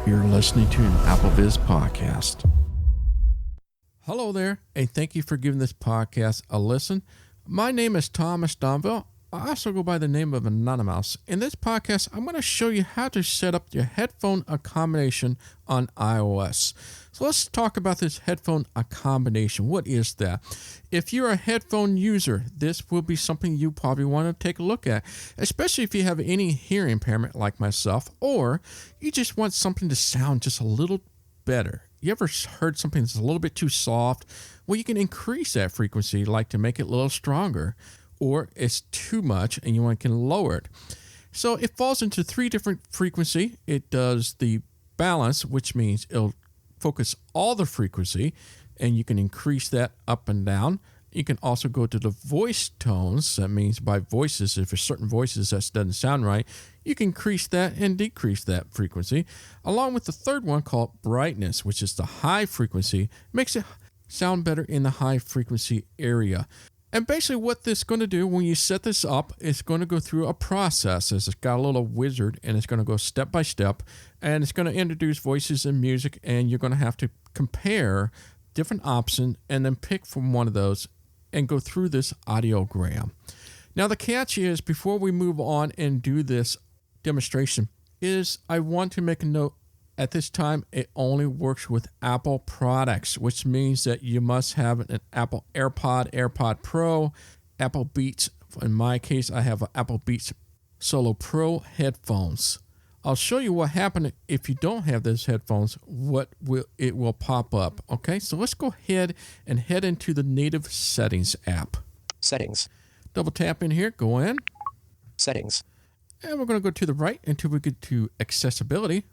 You're listening to an AppleViz podcast. Hello there, and thank you for giving this podcast a listen. My name is Thomas Domville. I also go by the name of Anonymous. In this podcast, I'm going to show you how to set up your headphone accommodation on iOS. So let's talk about this headphone accommodation. What is that? If you're a headphone user, this will be something you probably want to take a look at, especially if you have any hearing impairment like myself, or you just want something to sound just a little better. You ever heard something that's a little bit too soft? Well, you can increase that frequency, like to make it a little stronger, or it's too much and you can lower it. So it falls into three different frequency. It does the balance, which means it'll focus all the frequency, and you can increase that up and down. You can also go to the voice tones. That means by voices, if there's certain voices that doesn't sound right, you can increase that and decrease that frequency, along with the third one called brightness, which is the high frequency. Makes it sound better in the high frequency area. And basically what this is going to do when you set this up, it's going to go through a process. It's got a little wizard, and it's going to go step by step, and it's going to introduce voices and music, and you're going to have to compare different options and then pick from one of those and go through this audiogram. Now the catch is, before we move on and do this demonstration, is I want to make a note. At this time, it only works with Apple products, which means that you must have an Apple AirPod Pro, Apple Beats. In my case, I have an Apple Beats Solo Pro headphones. I'll show you what happens if you don't have those headphones, it will pop up. Okay, so let's go ahead and head into the native settings app. Settings. Double tap in here, go in. Settings. And we're going to go to the right until we get to accessibility.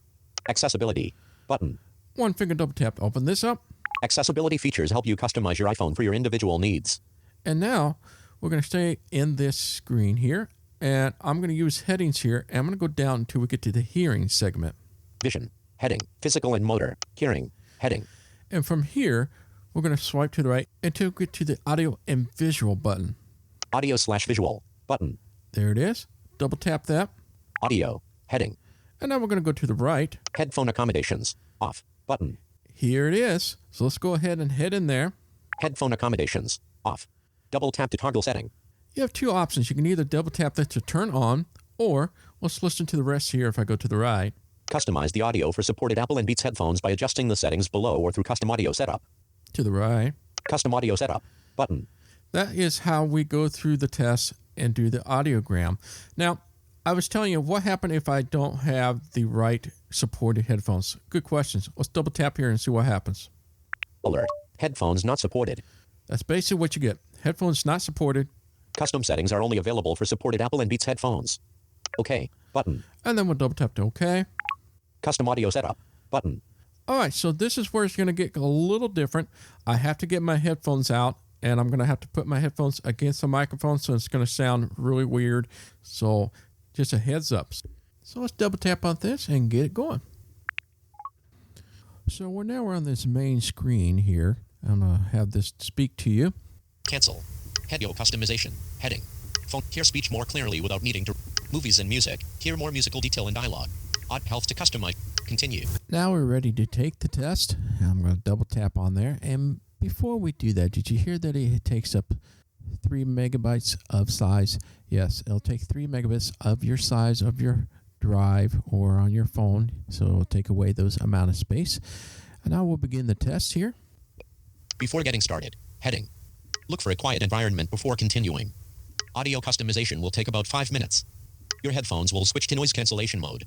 Accessibility. Button. One finger double tap to open this up. Accessibility features help you customize your iPhone for your individual needs. And now we're going to stay in this screen here. And I'm going to use headings here. And I'm going to go down until we get to the hearing segment. Vision. Heading. Physical and motor. Hearing. Heading. And from here, we're going to swipe to the right until we get to the audio and visual button. Audio/visual. Button. There it is. Double tap that. Audio. Heading. And now we're going to go to the right. Headphone accommodations. Off. Button. Here it is. So let's go ahead and head in there. Headphone accommodations. Off. Double tap to toggle setting. You have two options. You can either double tap that to turn on, or let's listen to the rest here if I go to the right. Customize the audio for supported Apple and Beats headphones by adjusting the settings below or through custom audio setup. To the right. Custom audio setup. Button. That is how we go through the test and do the audiogram. Now, I was telling you what happened if I don't have the right supported headphones. Good questions. Let's double tap here and see what happens. Alert. Headphones not supported. That's basically what you get. Headphones not supported. Custom settings are only available for supported Apple and Beats headphones. OK. Button. And then we'll double tap to OK. Custom audio setup. Button. All right, so this is where it's going to get a little different. I have to get my headphones out, and I'm going to have to put my headphones against the microphone, so it's going to sound really weird. So just a heads up. So let's double tap on this and get it going. So we're on this main screen here. I'm going to have this speak to you. Cancel. Audio customization. Heading. Phone. Hear speech more clearly without needing to. Movies and music. Hear more musical detail and dialogue. Odd health to customize. Continue. Now we're ready to take the test. I'm going to double tap on there. And before we do that, did you hear that it takes up 3 megabytes of size? Yes, it'll take 3 megabits of your size of your drive or on your phone. So it'll take away those amount of space. And now we'll begin the test here. Before getting started. Heading. Look for a quiet environment before continuing. Audio customization will take about 5 minutes. Your headphones will switch to noise cancellation mode.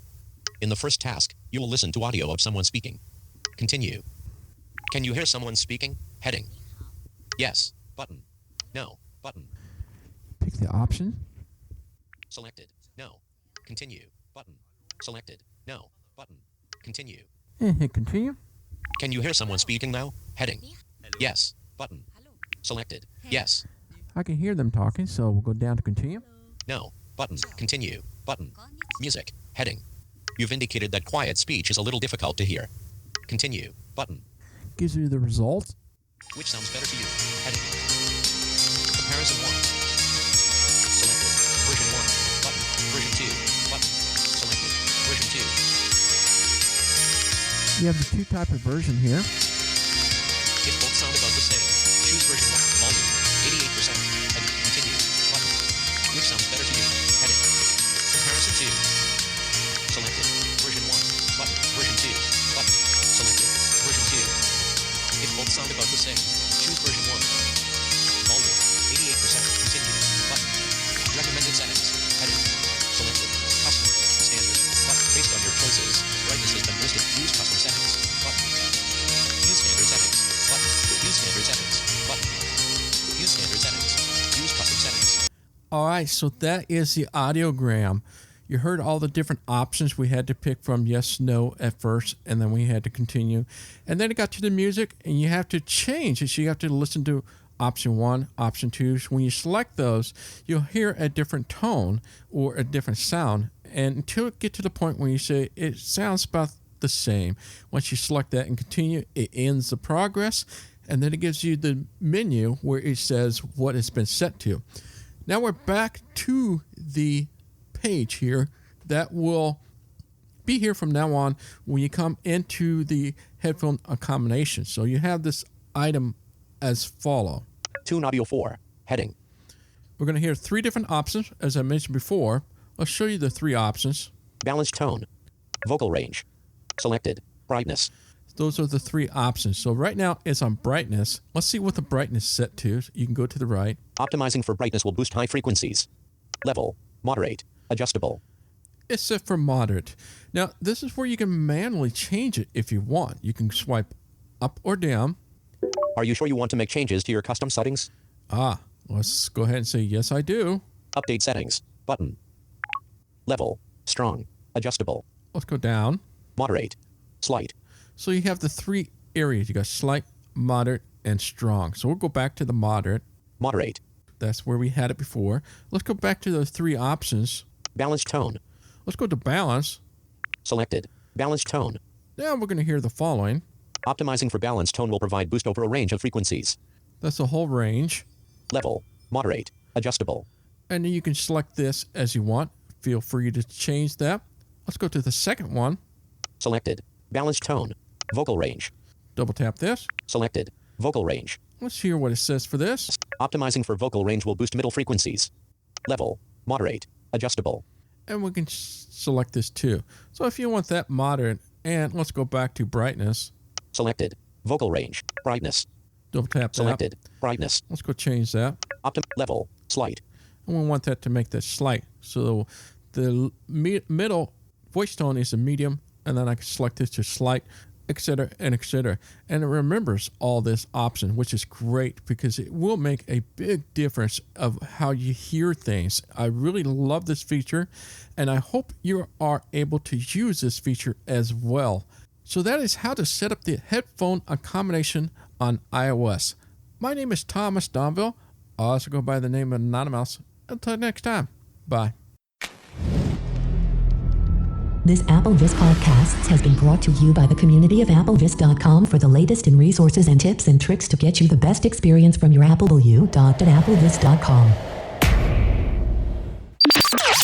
In the first task, you will listen to audio of someone speaking. Continue. Can you hear someone speaking? Heading. Yes. Button. No. Button. Pick the option. Selected. No. Continue. Button. Selected. No. Button. Continue. And hit continue. Can you hear someone speaking now? Heading. Yes. Button. Selected. Yes. I can hear them talking, so we'll go down to continue. No. Button. Continue. Button. Music. Heading. You've indicated that quiet speech is a little difficult to hear. Continue. Button. Gives you the results. Which sounds better to you? Heading. Comparison 1. Selected. Version 1. Button. Version 2. Button. Selected. Version 2. You have the two type of version here. If both sound about the same, choose version 1, volume, 88%, heading, continue, button. Which sounds better to you? Heading. Comparison to. Selected. Version 1, button. Version 2, button. Selected. Version 2. If both sound about the same, choose version 1. Volume, 88%, continue, button. Recommended settings, heading. Selected. Custom, standard, button. Based on your choices, brightness has been listed. Use custom settings, button. Use standard settings, button. Use standard settings, button. Use standard settings. Use custom settings. All right, so that is the audiogram. You heard all the different options we had to pick from, yes, no at first, and then we had to continue. And then it got to the music, and you have to change it. So you have to listen to option 1, option 2. So when you select those, you'll hear a different tone or a different sound. And until it get to the point where you say it sounds about the same. Once you select that and continue, it ends the progress. And then it gives you the menu where it says what it's been set to. Now we're back to the page here that will be here from now on when you come into the headphone accommodations. So you have this item as follow. Tune audio 4, heading. We're going to hear 3 different options, as I mentioned before. Let's show you the 3 options. Balanced tone. Vocal range. Selected. Brightness. Those are the 3 options. So right now it's on brightness. Let's see what the brightness is set to. You can go to the right. Optimizing for brightness will boost high frequencies. Level. Moderate. Adjustable. It's set for moderate. Now, this is where you can manually change it if you want. You can swipe up or down. Are you sure you want to make changes to your custom settings? Let's go ahead and say, yes, I do. Update settings. Button. Level. Strong. Adjustable. Let's go down. Moderate. Slight. So you have the 3 areas. You got slight, moderate, and strong. So we'll go back to the moderate. Moderate. That's where we had it before. Let's go back to those 3 options. Balanced tone. Let's go to balance. Selected. Balanced tone. Now we're going to hear the following. Optimizing for balanced tone will provide boost over a range of frequencies. That's the whole range. Level. Moderate. Adjustable. And then you can select this as you want. Feel free to change that. Let's go to the second one. Selected. Balanced tone. Vocal range. Double tap this. Selected. Vocal range. Let's hear what it says for this. Optimizing for vocal range will boost middle frequencies. Level. Moderate. Adjustable. And we can select this too. So if you want that moderate, and let's go back to brightness. Selected. Vocal range. Brightness. Double tap that. Selected. Brightness. Let's go change that. Level. Slight. And we want that to make that slight. So the middle voice tone is a medium, and then I can select this to slight, etc., and etc. And it remembers all this option, which is great because it will make a big difference of how you hear things. I really love this feature, and I hope you are able to use this feature as well. So that is how to set up the headphone accommodation on iOS. My name is Thomas Domville. I also go by the name of Anonymous. Until next time, bye. This AppleVis podcast has been brought to you by the community of AppleVis.com. For the latest in resources and tips and tricks to get you the best experience from your Apple, at AppleVis.com.